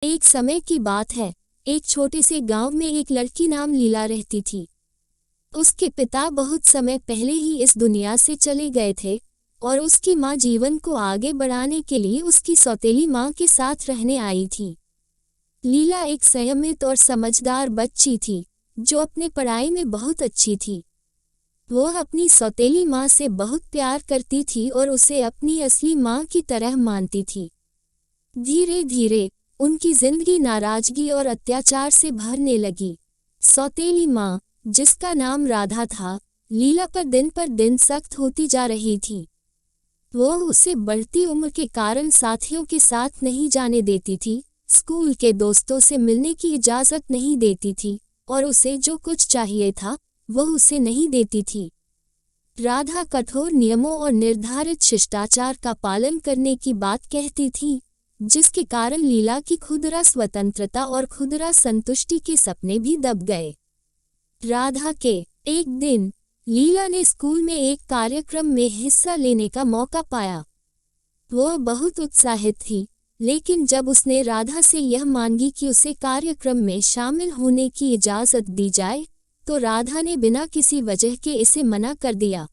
एक समय की बात है। एक छोटे से गांव में एक लड़की नाम लीला रहती थी। उसके पिता बहुत समय पहले ही इस दुनिया से चले गए थे और उसकी माँ जीवन को आगे बढ़ाने के लिए उसकी सौतेली माँ के साथ रहने आई थी। लीला एक संयमित और समझदार बच्ची थी जो अपने पढ़ाई में बहुत अच्छी थी। वह अपनी सौतेली माँ से बहुत प्यार करती थी और उसे अपनी असली माँ की तरह मानती थी। धीरे धीरे उनकी जिंदगी नाराजगी और अत्याचार से भरने लगी। सौतेली माँ, जिसका नाम राधा था, लीला पर दिन सख्त होती जा रही थी। वह उसे बढ़ती उम्र के कारण साथियों के साथ नहीं जाने देती थी, स्कूल के दोस्तों से मिलने की इजाज़त नहीं देती थी और उसे जो कुछ चाहिए था वह उसे नहीं देती थी। राधा कठोर नियमों और निर्धारित शिष्टाचार का पालन करने की बात कहती थी, जिसके कारण लीला की खुदरा स्वतंत्रता और खुदरा संतुष्टि के सपने भी दब गए। राधा के एक दिन लीला ने स्कूल में एक कार्यक्रम में हिस्सा लेने का मौका पाया। वह बहुत उत्साहित थी, लेकिन जब उसने राधा से यह मांगी कि उसे कार्यक्रम में शामिल होने की इजाज़त दी जाए, तो राधा ने बिना किसी वजह के इसे मना कर दिया।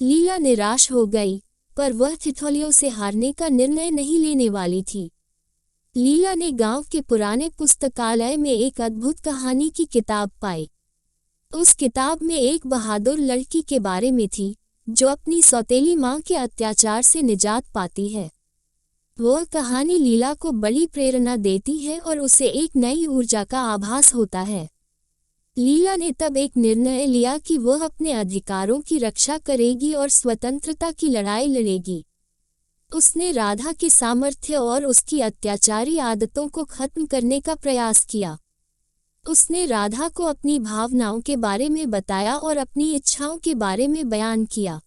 लीला निराश हो गई, पर वह ठिठोलियों से हारने का निर्णय नहीं लेने वाली थी। लीला ने गांव के पुराने पुस्तकालय में एक अद्भुत कहानी की किताब पाई। उस किताब में एक बहादुर लड़की के बारे में थी जो अपनी सौतेली माँ के अत्याचार से निजात पाती है। वह कहानी लीला को बड़ी प्रेरणा देती है और उसे एक नई ऊर्जा का आभास होता है। लीला ने तब एक निर्णय लिया कि वह अपने अधिकारों की रक्षा करेगी और स्वतंत्रता की लड़ाई लड़ेगी। उसने राधा के सामर्थ्य और उसकी अत्याचारी आदतों को खत्म करने का प्रयास किया। उसने राधा को अपनी भावनाओं के बारे में बताया और अपनी इच्छाओं के बारे में बयान किया।